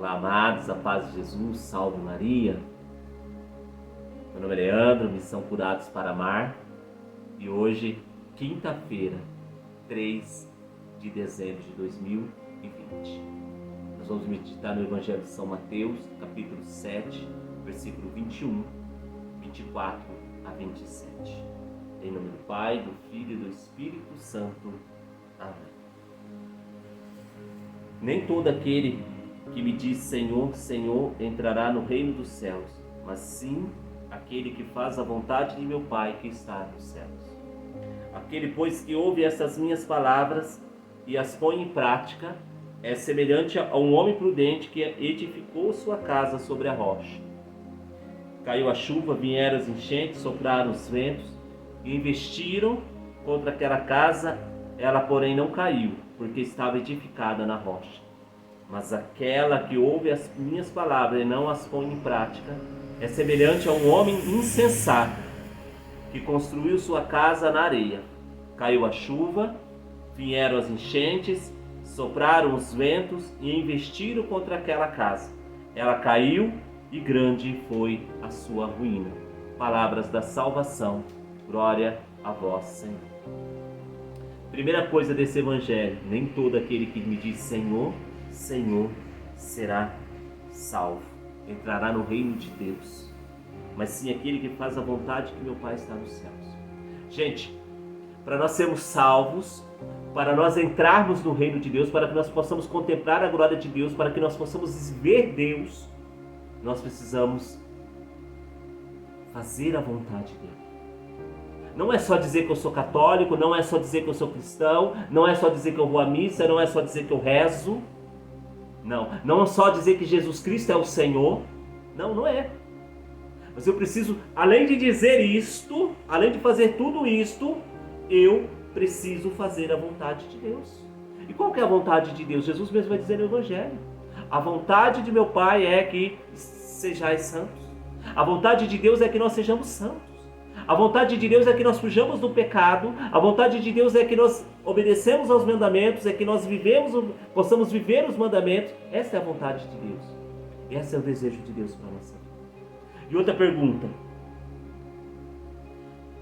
Olá, amados, a paz de Jesus, salve Maria. Meu nome é Leandro, Missão Curados para Amar. E hoje, quinta-feira, 3 de dezembro de 2020. Nós vamos meditar no Evangelho de São Mateus, capítulo 7, versículo 21, 24 a 27. Em nome do Pai, do Filho e do Espírito Santo. Amém. Nem todo aquele que me diz Senhor, Senhor, entrará no reino dos céus, mas sim aquele que faz a vontade de meu Pai que está nos céus. Aquele, pois, que ouve essas minhas palavras e as põe em prática, é semelhante a um homem prudente que edificou sua casa sobre a rocha. Caiu a chuva, vieram as enchentes, sopraram os ventos e investiram contra aquela casa. Ela, porém, não caiu, porque estava edificada na rocha. Mas aquela que ouve as minhas palavras e não as põe em prática é semelhante a um homem insensato que construiu sua casa na areia. Caiu a chuva, vieram as enchentes, sopraram os ventos e investiram contra aquela casa. Ela caiu e grande foi a sua ruína. Palavras da salvação. Glória a vós, Senhor. Primeira coisa desse evangelho: nem todo aquele que me diz Senhor, Senhor, será salvo, entrará no reino de Deus, mas sim aquele que faz a vontade que meu Pai está nos céus. Gente, para nós sermos salvos, para nós entrarmos no reino de Deus, para que nós possamos contemplar a glória de Deus, para que nós possamos ver Deus, nós precisamos fazer a vontade dele. Não é só dizer que eu sou católico, não é só dizer que eu sou cristão, não é só dizer que eu vou à missa, não é só dizer que eu rezo. Não é só dizer que Jesus Cristo é o Senhor. Não é. Mas eu preciso, além de dizer isto, além de fazer tudo isto, eu preciso fazer a vontade de Deus. E qual que é a vontade de Deus? Jesus mesmo vai dizer no Evangelho: a vontade de meu Pai é que sejais santos. A vontade de Deus é que nós sejamos santos. A vontade de Deus é que nós fujamos do pecado. A vontade de Deus é que nós obedecemos aos mandamentos, é que nós possamos viver os mandamentos. Essa é a vontade de Deus. Esse é o desejo de Deus para a nossa vida. E outra pergunta: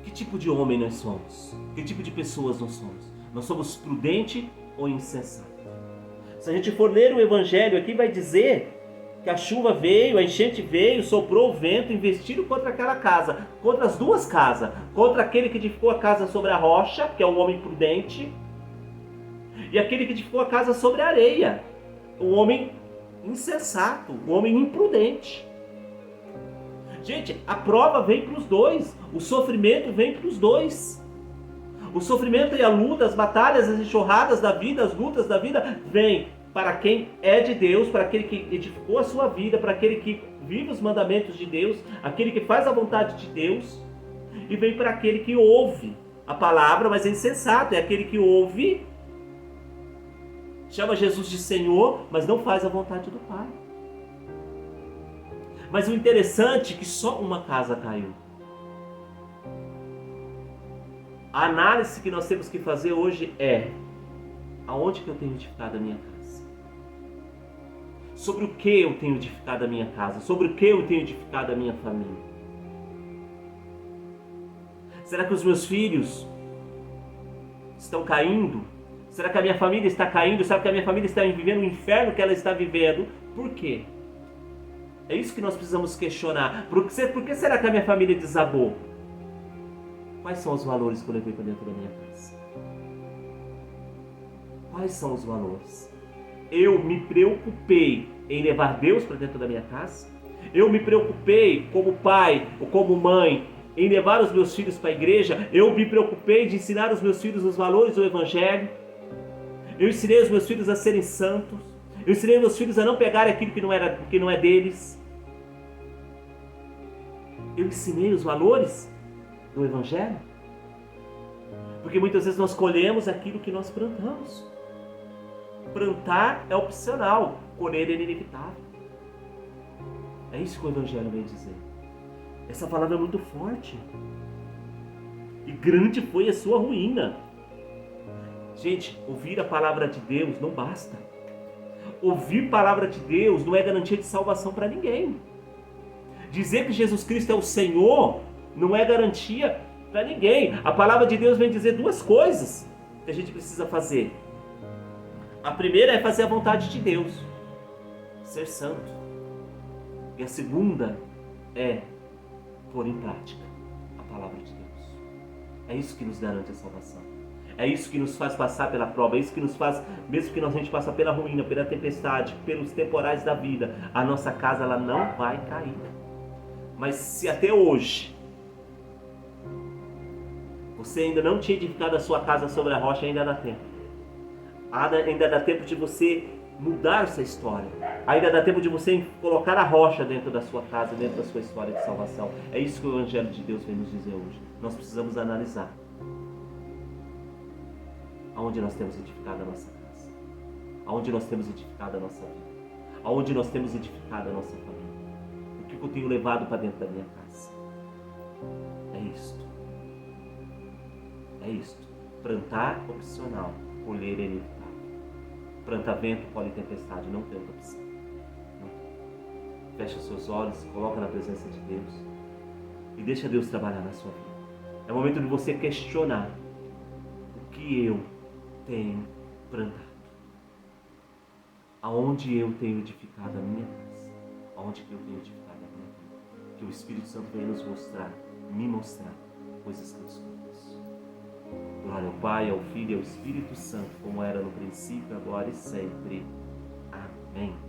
que tipo de homem nós somos? Que tipo de pessoas nós somos? Nós somos prudente ou insensato? Se a gente for ler o Evangelho aqui, vai dizer que a chuva veio, a enchente veio, soprou o vento, investiram contra aquela casa, contra as duas casas, contra aquele que edificou a casa sobre a rocha, que é um homem prudente, e aquele que edificou a casa sobre a areia, um homem insensato, um homem imprudente. Gente, a prova vem para os dois, o sofrimento vem para os dois. O sofrimento e a luta, as batalhas, as enxurradas da vida, as lutas da vida, vem para quem é de Deus, para aquele que edificou a sua vida, para aquele que vive os mandamentos de Deus, aquele que faz a vontade de Deus, e vem para aquele que ouve a palavra, mas é insensato, é aquele que ouve, chama Jesus de Senhor, mas não faz a vontade do Pai. Mas o interessante é que só uma casa caiu. A análise que nós temos que fazer hoje é: aonde que eu tenho edificado a minha casa? Sobre o que eu tenho edificado a minha casa? Sobre o que eu tenho edificado a minha família? Será que os meus filhos estão caindo? Será que a minha família está caindo? Será que a minha família está vivendo o inferno que ela está vivendo? Por quê? É isso que nós precisamos questionar. Por que será que a minha família desabou? Quais são os valores que eu levei para dentro da minha casa? Quais são os valores? Eu me preocupei em levar Deus para dentro da minha casa? Eu me preocupei como pai ou como mãe em levar os meus filhos para a igreja? Eu me preocupei de ensinar os meus filhos os valores do Evangelho? Eu ensinei os meus filhos a serem santos? Eu ensinei meus filhos a não pegarem aquilo que não é deles? Eu ensinei os valores do Evangelho? Porque muitas vezes nós colhemos aquilo que nós plantamos. Plantar é opcional, colher é inevitável. É isso que o Evangelho vem dizer. Essa palavra é muito forte. E grande foi a sua ruína. Gente, ouvir a palavra de Deus não basta. ouvir palavra de Deus não é garantia de salvação para ninguém. Dizer que Jesus Cristo é o Senhor não é garantia para ninguém. A palavra de Deus vem dizer duas coisas que a gente precisa fazer. A primeira é fazer a vontade de Deus, ser santo. E a segunda é pôr em prática a palavra de Deus. É isso que nos garante a salvação. É isso que nos faz passar pela prova. É isso que nos faz, mesmo que a gente passe pela ruína, pela tempestade, pelos temporais da vida, a nossa casa ela não vai cair. Mas se até hoje você ainda não tinha edificado a sua casa sobre a rocha, ainda dá tempo. Ainda dá tempo de você mudar essa história. Ainda dá tempo de você colocar a rocha dentro da sua casa, dentro da sua história de salvação. É isso que o Evangelho de Deus vem nos dizer hoje. Nós precisamos analisar aonde nós temos edificado a nossa casa, aonde nós temos edificado a nossa vida, aonde nós temos edificado a nossa família. O que eu tenho levado para dentro da minha casa? É isto. É isto. Plantar opcional, colher inevitável. Planta vento, colhe tempestade, não tem outra opção. Não. Fecha os seus olhos, coloca na presença de Deus e deixa Deus trabalhar na sua vida. É o momento de você questionar o que eu tenho plantado. Aonde eu tenho edificado a minha casa? Aonde que eu tenho edificado a minha vida? Que o Espírito Santo venha nos mostrar, me mostrar coisas que eu desconheço. Glória ao Pai, ao Filho e ao Espírito Santo, como era no princípio, agora e sempre. Amém.